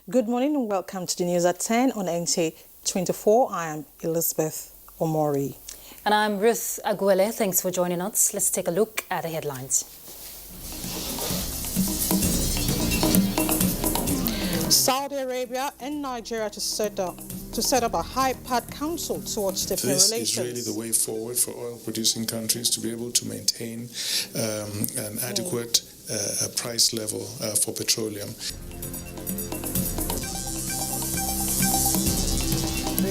Good morning and welcome to the news at 10 on NTA 24. I am Elizabeth Omori. And I'm Ruth Aguele. Thanks for joining us. Let's take a look at the headlines. Saudi Arabia and Nigeria to set up a high-part council towards different relations. This is really the way forward for oil-producing countries to be able to maintain an adequate price level for petroleum.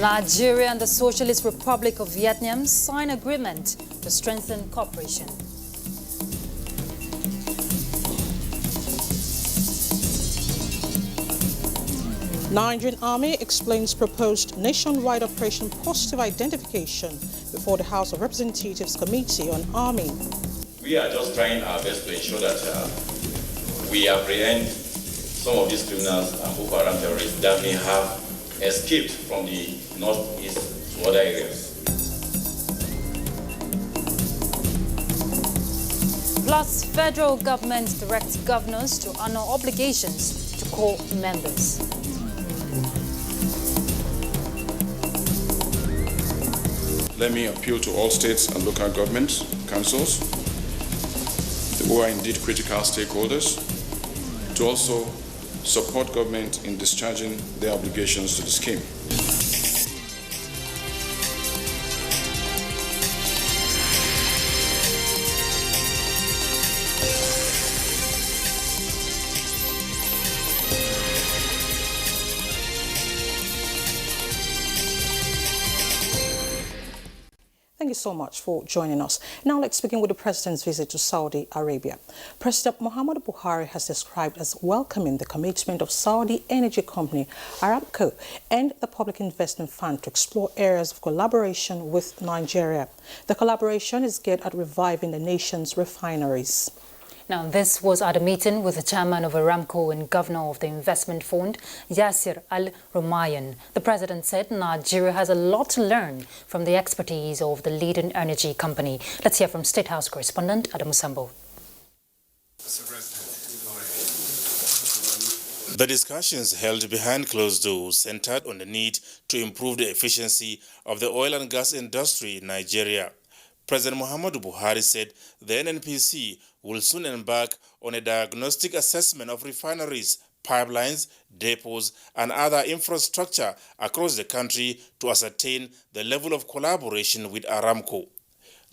Nigeria and the Socialist Republic of Vietnam sign agreement to strengthen cooperation. Nigerian Army explains proposed nationwide Operation Positive Identification before the House of Representatives Committee on Army. We are just trying our best to ensure that we apprehend some of these criminals and Boko Haram terrorists that may have escaped from the northeast to other areas. Plus, federal government directs governors to honor obligations to core members. Let me appeal to all states and local governments, councils, who are indeed critical stakeholders, to also support government in discharging their obligations to the scheme. Thank you so much for joining us. Now let's begin with the President's visit to Saudi Arabia. President Muhammadu Buhari has described as welcoming the commitment of Saudi energy company Aramco and the Public Investment Fund to explore areas of collaboration with Nigeria. The collaboration is geared at reviving the nation's refineries. Now, this was at a meeting with the chairman of Aramco and governor of the investment fund, Yasir Al-Rumayyan. The president said Nigeria has a lot to learn from the expertise of the leading energy company. Let's hear from State House correspondent Adamu Sambo. The discussions held behind closed doors centered on the need to improve the efficiency of the oil and gas industry in Nigeria. President Muhammadu Buhari said the NNPC will soon embark on a diagnostic assessment of refineries, pipelines, depots, and other infrastructure across the country to ascertain the level of collaboration with Aramco.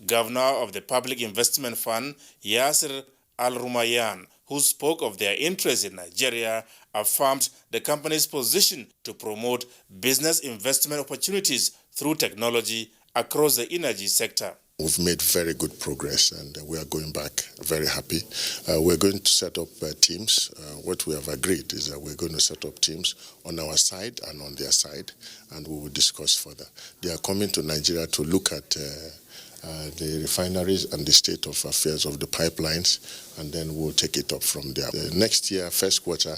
Governor of the Public Investment Fund, Yasir Al-Rumayyan, who spoke of their interest in Nigeria, affirmed the company's position to promote business investment opportunities through technology across the energy sector. We've made very good progress and we are going back very happy. We're going to set up teams. What we have agreed is that we're going to set up teams on our side and on their side, and we will discuss further. They are coming to Nigeria to look at the refineries and the state of affairs of the pipelines, and then we'll take it up from there. Next year, first quarter,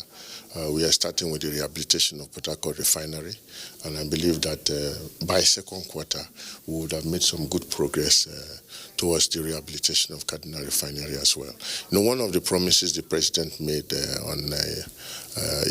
we are starting with the rehabilitation of Port Harcourt Refinery, and I believe that by second quarter, we would have made some good progress towards the rehabilitation of Kaduna Refinery as well. You know, one of the promises the President made on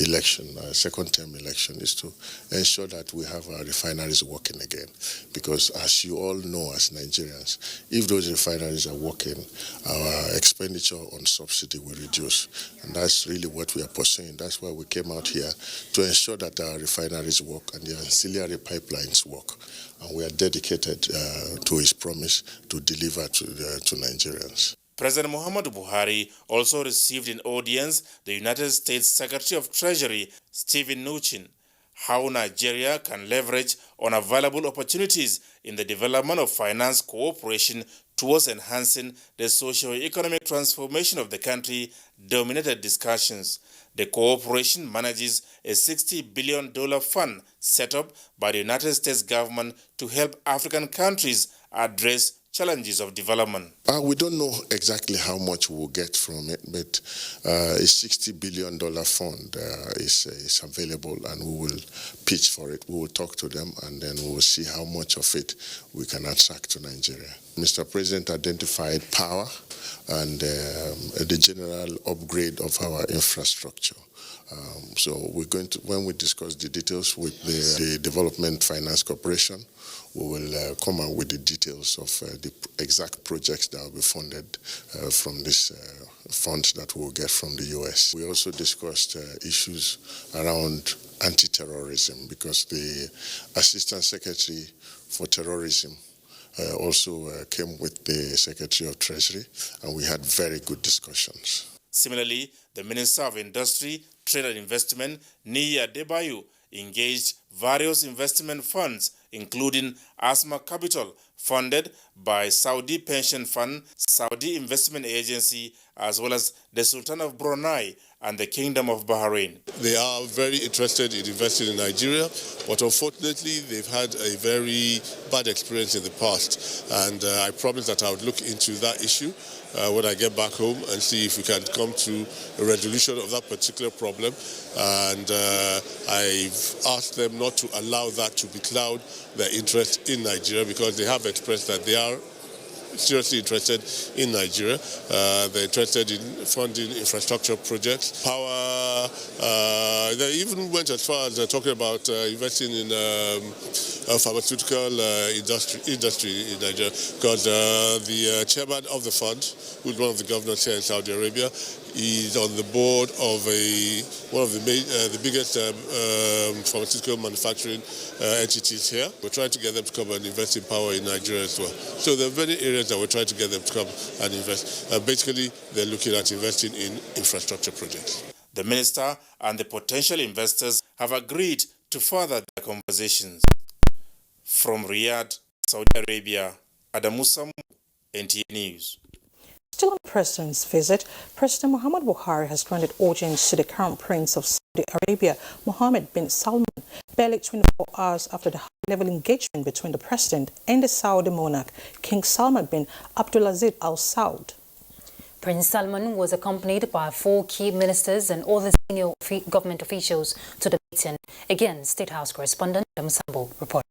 election, second-term election, is to ensure that we have our refineries working again. Because as you all know as Nigerians, if those refineries are working, our expenditure on subsidy will reduce. And that's really what we are pursuing. That's why we came out here to ensure that our refineries work and the ancillary pipelines work. And we are dedicated to his promise to deliver to Nigerians. President Muhammadu Buhari also received in audience the United States Secretary of Treasury, Steven Mnuchin, how Nigeria can leverage on available opportunities in the development of finance cooperation towards enhancing the socio-economic transformation of the country dominated discussions. The cooperation manages a $60 billion fund set up by the United States government to help African countries address challenges of development. We don't know exactly how much we'll get from it, but a $60 billion fund is available, and we will pitch for it. We will talk to them, and then we will see how much of it we can attract to Nigeria. Mr. President identified power and the general upgrade of our infrastructure. So we're going to, when we discuss the details with the Development Finance Corporation, we will come out with the details of the exact projects that will be funded from this funds that we'll get from the US. We also discussed issues around anti-terrorism, because the Assistant Secretary for Terrorism also came with the Secretary of Treasury, and we had very good discussions. Similarly, the Minister of Industry, Trade and Investment, Niyi Adebayo, engaged various investment funds, including Asma Capital, funded by Saudi Pension Fund, Saudi Investment Agency, as well as the Sultan of Brunei and the Kingdom of Bahrain. They are very interested in investing in Nigeria, but unfortunately they've had a very bad experience in the past. And I promised that I would look into that issue when I get back home and see if we can come to a resolution of that particular problem. And I've asked them not to allow that to becloud their interest in Nigeria, because they have expressed that they are seriously interested in Nigeria. They're interested in funding infrastructure projects, power. They even went as far as talking about investing in pharmaceutical industry in Nigeria, because the chairman of the fund, who's one of the governors here in Saudi Arabia, is on the board of one of the biggest pharmaceutical manufacturing entities here. We're trying to get them to come and invest in power in Nigeria as well. So there are many areas that we're trying to get them to come and invest. Basically, they're looking at investing in infrastructure projects. The minister and the potential investors have agreed to further their conversations. From Riyadh, Saudi Arabia, Adamu Samu, NTA News. Still on the President's visit, President Muhammad Buhari has granted audience to the Crown Prince of Saudi Arabia, Mohammed bin Salman, barely 24 hours after the high-level engagement between the President and the Saudi monarch, King Salman bin Abdulaziz Al Saud. Prince Salman was accompanied by 4 key ministers and other senior government officials to the meeting. Again, State House correspondent Adamu Sambo reports.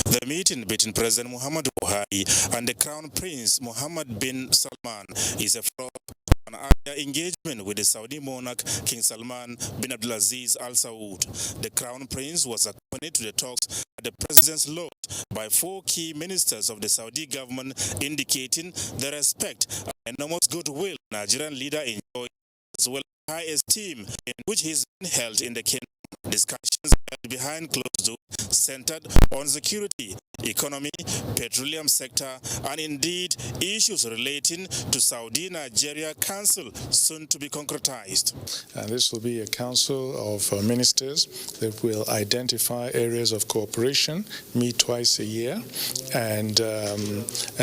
The meeting between President Muhammad Buhari and the Crown Prince Mohammed bin Salman is a follow-up to an earlier engagement with the Saudi monarch King Salman bin Abdulaziz Al Saud. The Crown Prince was accompanied to the talks at the President's lodge by 4 key ministers of the Saudi government, indicating the respect and enormous goodwill the Nigerian leader enjoys, as well as high esteem in which he is being held in the kingdom. Discussions held behind closed doors centered on security, economy, petroleum sector, and indeed issues relating to Saudi-Nigeria Council, soon to be concretized. And this will be a council of ministers that will identify areas of cooperation, meet twice a year, and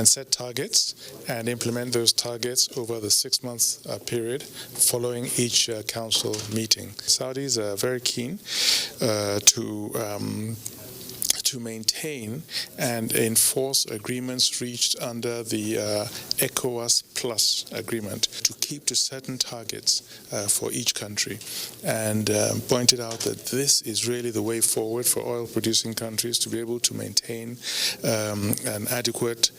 set targets and implement those targets over the 6-month period following each council meeting. Saudis are very keen to maintain and enforce agreements reached under the ECOWAS Plus agreement, to keep to certain targets for each country, and pointed out that this is really the way forward for oil-producing countries to be able to maintain an adequate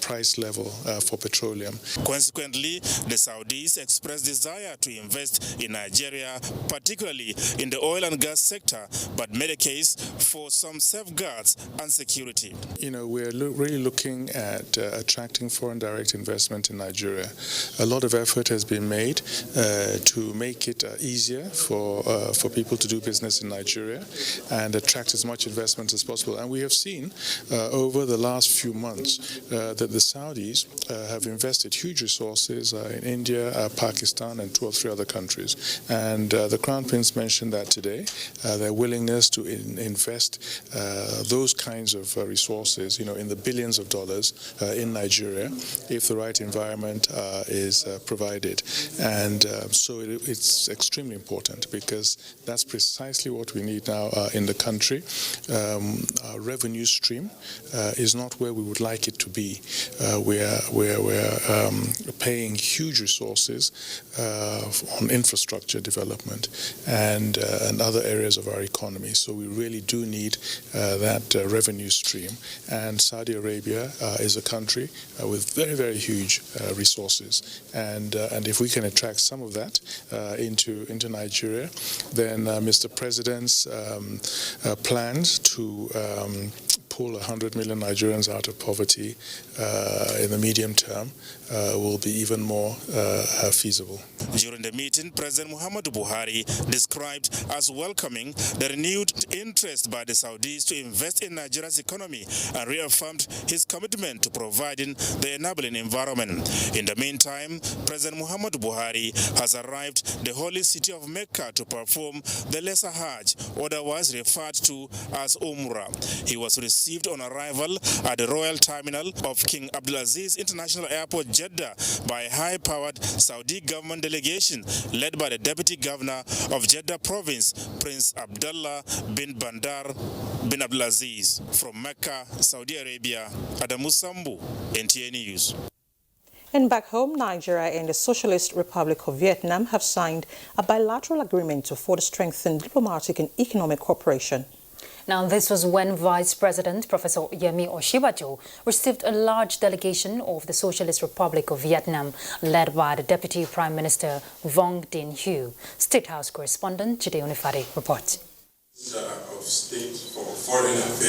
price level for petroleum. Consequently, the Saudis expressed desire to invest in Nigeria, particularly in the oil and gas sector, but made a case for some safeguards and security. You know, we're really looking at attracting foreign direct investment in Nigeria. A lot of effort has been made to make it easier for people to do business in Nigeria and attract as much investment as possible. And we have seen over the last few months that the Saudis have invested huge resources in India, Pakistan, and 2 or 3 other countries. And the Crown Prince mentioned that today, their willingness to invest those kinds of resources, in the billions of dollars in Nigeria, if the right environment is provided. And so it's extremely important, because that's precisely what we need now in the country. Our revenue stream is not where we would like it to to be. We're paying huge resources on infrastructure development and other areas of our economy. So we really do need that revenue stream. And Saudi Arabia is a country with very, very huge resources. And if we can attract some of that into Nigeria, then Mr. President's plans to pull 100 million Nigerians out of poverty in the medium term will be even more feasible. During the meeting, President Muhammadu Buhari described as welcoming the renewed interest by the Saudis to invest in Nigeria's economy and reaffirmed his commitment to providing the enabling environment. In the meantime, President Muhammadu Buhari has arrived the holy city of Mecca to perform the Lesser Hajj, otherwise referred to as Umrah. He was received on arrival at the Royal Terminal of King Abdulaziz International Airport, Jeddah, by a high-powered Saudi government delegation led by the Deputy Governor of Jeddah Province, Prince Abdullah bin Bandar bin Abdulaziz. From Mecca, Saudi Arabia, Adamu Sambu, NTA News. And back home, Nigeria and the Socialist Republic of Vietnam have signed a bilateral agreement to further strengthen diplomatic and economic cooperation. Now, this was when Vice President Professor Yemi Osinbajo received a large delegation of the Socialist Republic of Vietnam, led by the Deputy Prime Minister Vuong Dinh Hue. State House correspondent Jide Onifade reports.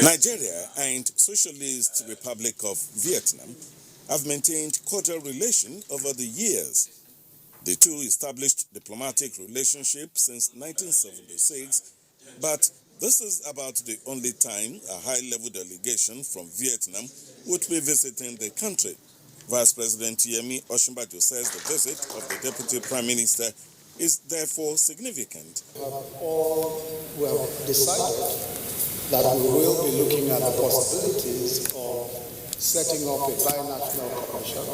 Nigeria and Socialist Republic of Vietnam have maintained cordial relations over the years. The two established diplomatic relationships since 1976, but this is about the only time a high-level delegation from Vietnam would be visiting the country. Vice President Yemi Osinbajo says the visit of the Deputy Prime Minister is therefore significant. We have decided that we will be looking at the possibilities of setting up a binational cooperation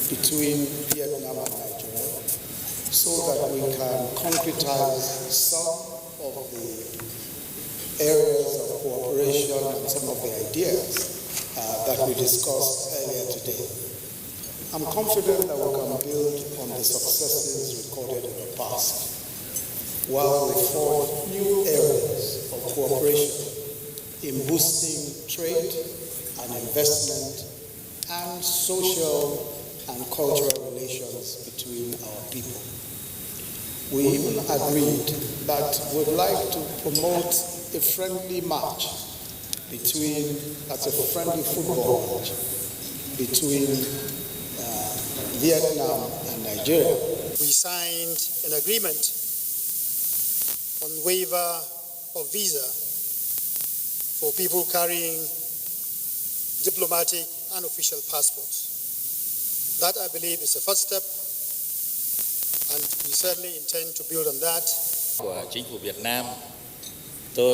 between Vietnam and Nigeria so that we can concretize some of the areas of cooperation and some of the ideas that we discussed earlier today. I'm confident that we can build on the successes recorded in the past while we forge new areas of cooperation in boosting trade and investment and social and cultural relations between our people. We even agreed that we'd like to promote a friendly match that's a friendly football match between Vietnam and Nigeria. We signed an agreement on waiver of visa for people carrying diplomatic and official passports. That, I believe, is a first step, and we certainly intend to build on that. The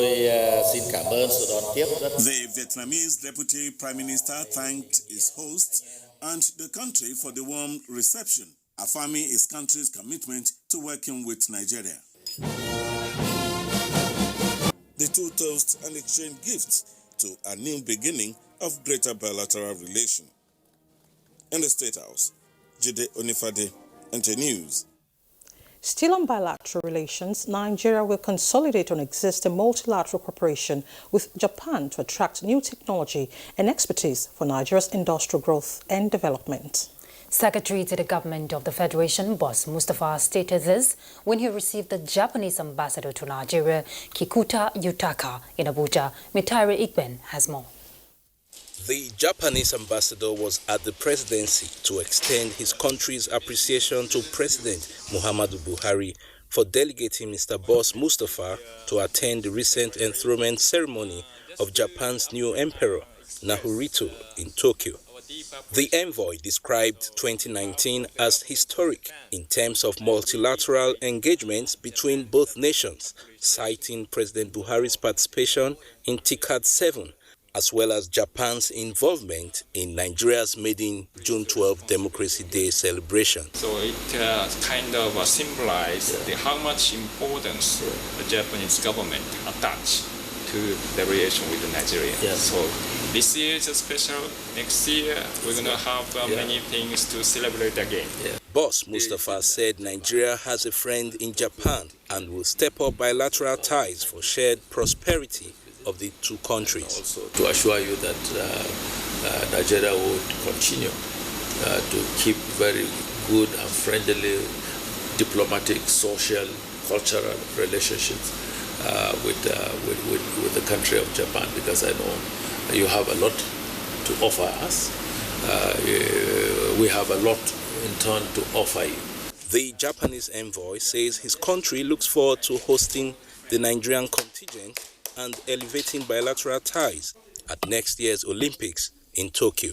Vietnamese Deputy Prime Minister thanked his host and the country for the warm reception, affirming his country's commitment to working with Nigeria. The two toast and exchange gifts to a new beginning of greater bilateral relation. In the State House, Jide Onifade, NTA News. Still on bilateral relations, Nigeria will consolidate on existing multilateral cooperation with Japan to attract new technology and expertise for Nigeria's industrial growth and development. Secretary to the Government of the Federation, Boss Mustapha, stated this when he received the Japanese ambassador to Nigeria, Kikuta Yutaka, in Abuja. Mitari Ikben has more. The Japanese ambassador was at the presidency to extend his country's appreciation to President Muhammadu Buhari for delegating Mr. Boss Mustapha to attend the recent enthronement ceremony of Japan's new emperor, Naruhito, in Tokyo. The envoy described 2019 as historic in terms of multilateral engagements between both nations, citing President Buhari's participation in TICAD 7, as well as Japan's involvement in Nigeria's maiden June 12 Democracy Day celebration. So it kind of symbolizes how much importance the Japanese government attach to the relation with Nigeria. So this year is special. Next year, we're going to have many things to celebrate again. Boss Mustafa said Nigeria has a friend in Japan and will step up bilateral ties for shared prosperity of the two countries. Also, to assure you that Nigeria would continue to keep very good and friendly diplomatic, social, cultural relationships with the country of Japan, because I know you have a lot to offer us. We have a lot in turn to offer you. The Japanese envoy says his country looks forward to hosting the Nigerian contingent and elevating bilateral ties at next year's Olympics in Tokyo.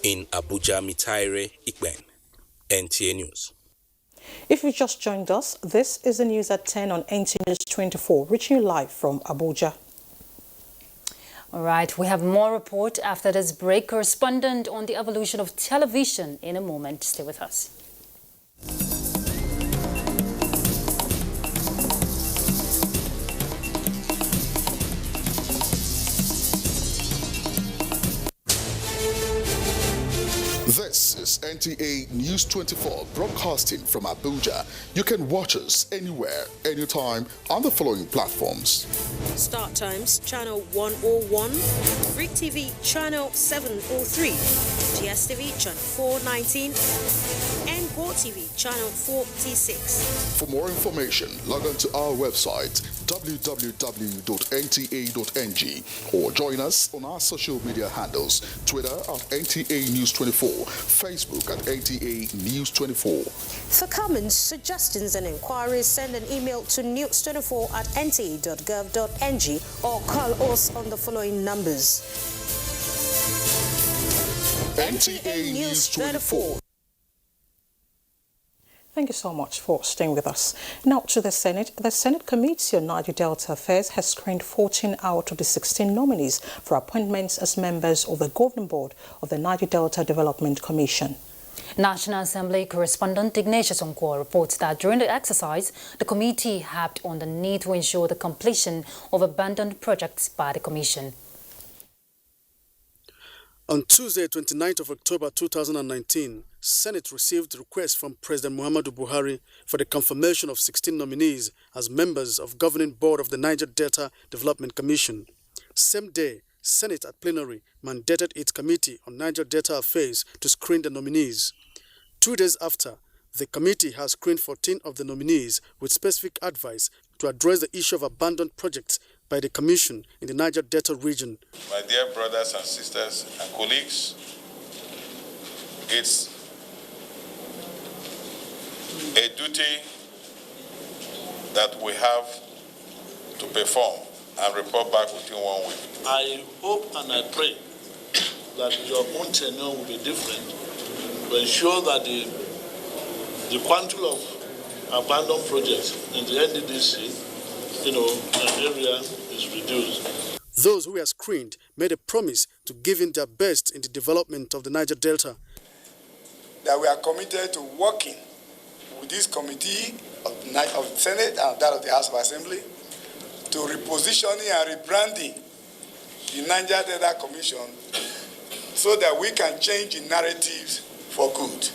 In Abuja, Mitaire Ikben, NTA News. If you just joined us, this is the news at 10 on NTA News 24, reaching you live from Abuja. All right, we have more report after this break. Correspondent on the evolution of television in a moment. Stay with us. This is NTA News 24 broadcasting from Abuja. You can watch us anywhere, anytime on the following platforms. Start Times, Channel 101, Freak TV, Channel 703, GSTV, Channel 419, and Go TV, Channel 46. For more information, log on to our website, www.nta.ng, or join us on our social media handles, Twitter at NTA News 24, Facebook at NTA News 24. For comments, suggestions and inquiries, send an email to news24@nta.gov.ng or call us on the following numbers. NTA News 24. Thank you so much for staying with us. Now to the Senate. The Senate Committee on Niger Delta Affairs has screened 14 out of the 16 nominees for appointments as members of the Governing Board of the Niger Delta Development Commission. National Assembly correspondent Ignatius Onkwo reports that during the exercise, the committee harped on the need to ensure the completion of abandoned projects by the Commission. On Tuesday, 29th of October 2019, Senate received requests from President Muhammadu Buhari for the confirmation of 16 nominees as members of Governing Board of the Niger Delta Development Commission. Same day, Senate at plenary mandated its Committee on Niger Delta Affairs to screen the nominees. 2 days after, the committee has screened 14 of the nominees with specific advice to address the issue of abandoned projects by the Commission in the Niger Delta region. My dear brothers and sisters and colleagues, it's a duty that we have to perform and report back within 1 week. I hope and I pray that your own tenure will be different to ensure that the quantum of abandoned projects in the NDDC, area is reduced. Those who were screened made a promise to give in their best in the development of the Niger Delta. That we are committed to working with this committee of the Senate and that of the House of Assembly to repositioning and rebranding the Niger Delta Commission so that we can change the narratives for good.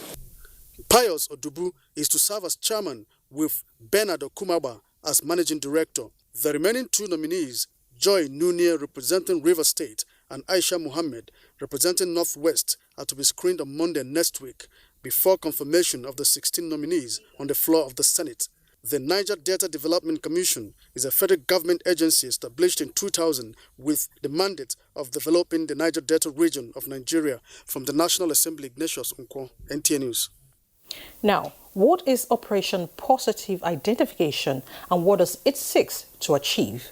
Pius Odubu is to serve as chairman with Bernard Okumaba as managing director. The remaining 2 nominees, Joy Nunez representing River State and Aisha Muhammad representing Northwest, are to be screened on Monday next week before confirmation of the 16 nominees on the floor of the Senate. The Niger Delta Development Commission is a federal government agency established in 2000 with the mandate of developing the Niger Delta region of Nigeria. From the National Assembly, Ignatius Onkwo, NTA News. Now, what is Operation Positive Identification and what does it seek to achieve?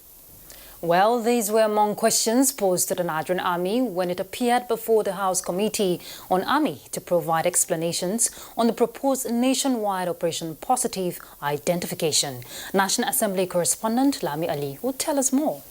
Well, these were among questions posed to the Nigerian Army when it appeared before the House Committee on Army to provide explanations on the proposed nationwide Operation Positive Identification. National Assembly correspondent Lami Ali will tell us more.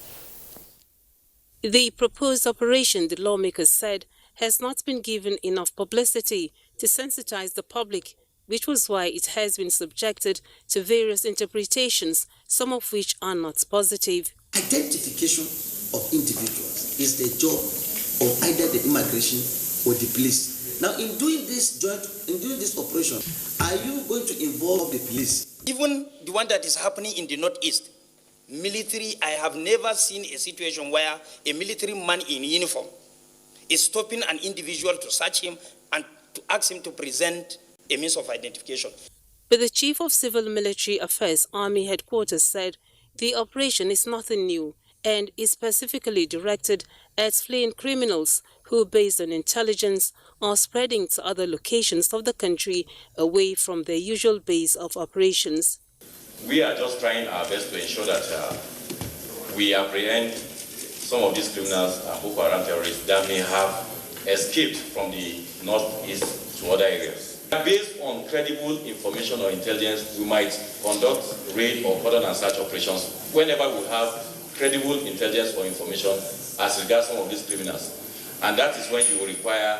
The proposed operation, the lawmakers said, has not been given enough publicity to sensitize the public, which was why it has been subjected to various interpretations, some of which are not positive. Identification of individuals is the job of either the immigration or the police. Now, in doing this operation, are you going to involve the police? Even the one that is happening in the northeast, military, I have never seen a situation where a military man in uniform is stopping an individual to search him and to ask him to present a means of identification. But the Chief of Civil Military Affairs Army Headquarters said the operation is nothing new and is specifically directed at fleeing criminals who, based on intelligence, are spreading to other locations of the country away from their usual base of operations. We are just trying our best to ensure that we apprehend some of these criminals and Boko Haram terrorists that may have escaped from the northeast to other areas. Based on credible information or intelligence, we might conduct raid or cordon and search operations whenever we have credible intelligence or information as regards some of these criminals. And that is when you will require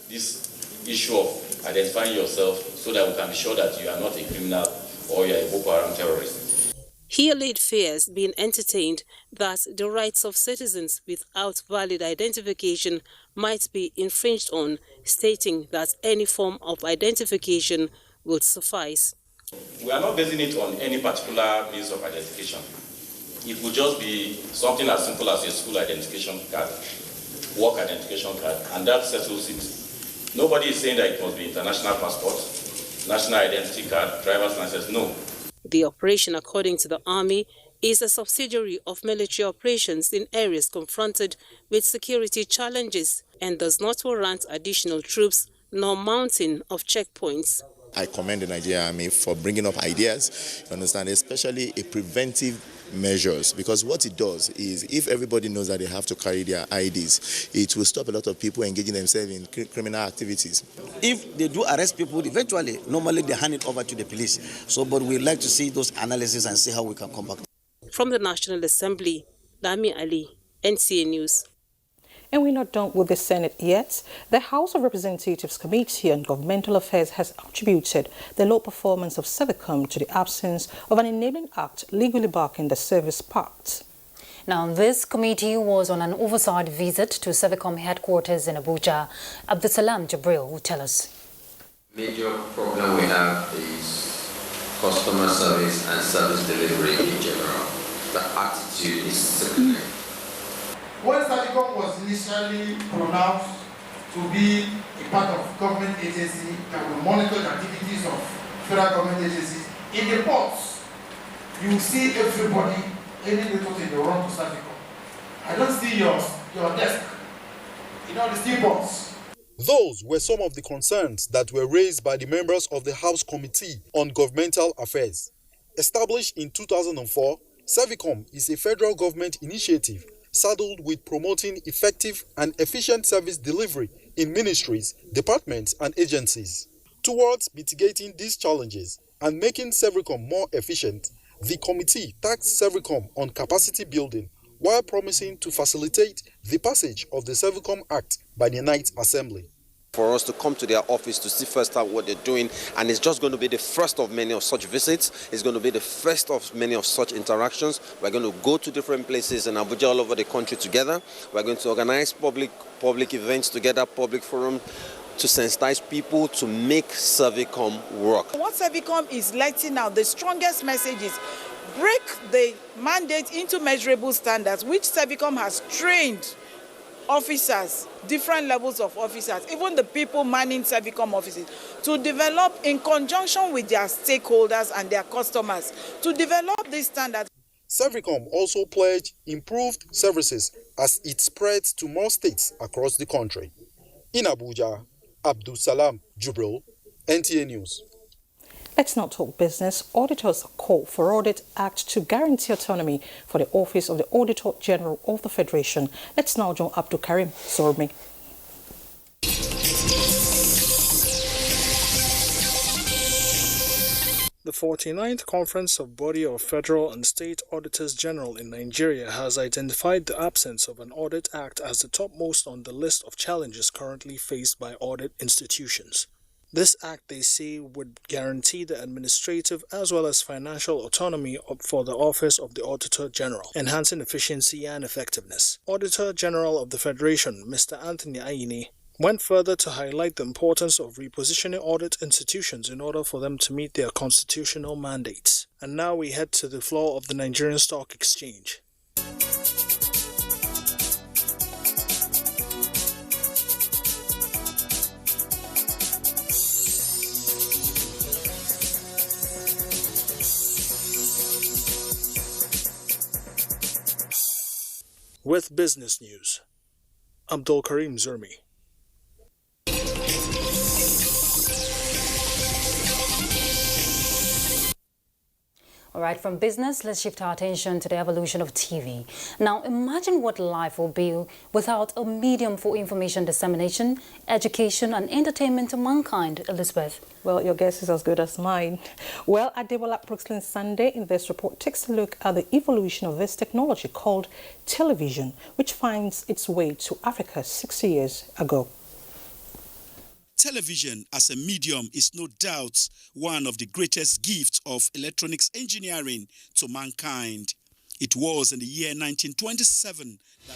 this issue of identifying yourself so that we can be sure that you are not a criminal or you are a Boko Haram terrorist. He allayed fears being entertained that the rights of citizens without valid identification might be infringed on, stating that any form of identification would suffice. We are not basing it on any particular means of identification. It would just be something as simple as a school identification card, work identification card, and that settles it. Nobody is saying that it must be international passport, national identity card, driver's license, no. The operation, according to the Army, is a subsidiary of military operations in areas confronted with security challenges and does not warrant additional troops nor mounting of checkpoints. I commend the Nigerian Army for bringing up ideas, you understand, especially a preventive measures, because what it does is if everybody knows that they have to carry their IDs, it will stop a lot of people engaging themselves in criminal activities. If they do arrest people, eventually, normally they hand it over to the police. So, but we'd like to see those analyses and see how we can come back. From the National Assembly, Dami Ali, NTA News. And we're not done with the Senate yet. The House of Representatives Committee on Governmental Affairs has attributed the low performance of Servicom to the absence of an enabling act legally backing the service part. Now, this committee was on an oversight visit to Servicom headquarters in Abuja. Abdusalam Jabril will tell us. Major problem we have is customer service and service delivery in general. The attitude is sickening. When Servicom was initially pronounced to be a part of government agency that will monitor the activities of federal government agencies, in the ports, you see everybody, any little thing, they run to Servicom. I don't see your desk, the steel ports. Those were some of the concerns that were raised by the members of the House Committee on Governmental Affairs. Established in 2004, Servicom is a federal government initiative saddled with promoting effective and efficient service delivery in ministries, departments, and agencies. Towards mitigating these challenges and making Servicom more efficient, the committee tasked Servicom on capacity building while promising to facilitate the passage of the Servicom Act by the Ninth Assembly. For us to come to their office to see firsthand what they're doing, and it's just going to be the first of many of such visits. It's going to be the first of many of such interactions. We're going to go to different places in Abuja all over the country together. We're going to organize public events together, public forum, to sensitize people to make Servicom work. What Servicom is letting out, the strongest message is break the mandate into measurable standards, which Servicom has trained officers, different levels of officers, even the people manning Servicom offices, to develop in conjunction with their stakeholders and their customers, to develop these standards. Servicom also pledged improved services as it spreads to more states across the country. In Abuja, Abdusalam Jubril, NTA News. Let's not talk business. Auditors call for Audit Act to guarantee autonomy for the Office of the Auditor General of the Federation. Let's now join Abdul Karim Zormi. The 49th Conference of Body of Federal and State Auditors General in Nigeria has identified the absence of an Audit Act as the topmost on the list of challenges currently faced by audit institutions. This act, they say, would guarantee the administrative as well as financial autonomy for the Office of the Auditor General, enhancing efficiency and effectiveness. Auditor General of the Federation, Mr. Anthony Ayini, went further to highlight the importance of repositioning audit institutions in order for them to meet their constitutional mandates. And now we head to the floor of the Nigerian Stock Exchange. With business news, Abdul Karim Zermi. All right, from business, let's shift our attention to the evolution of TV. Now, imagine what life will be without a medium for information dissemination, education, and entertainment to mankind, Elizabeth. Well, your guess is as good as mine. Well, Adebola Brooklyn Sunday in this report takes a look at the evolution of this technology called television, which finds its way to Africa 60 years ago. Television as a medium is no doubt one of the greatest gifts of electronics engineering to mankind. It was in the year 1927 that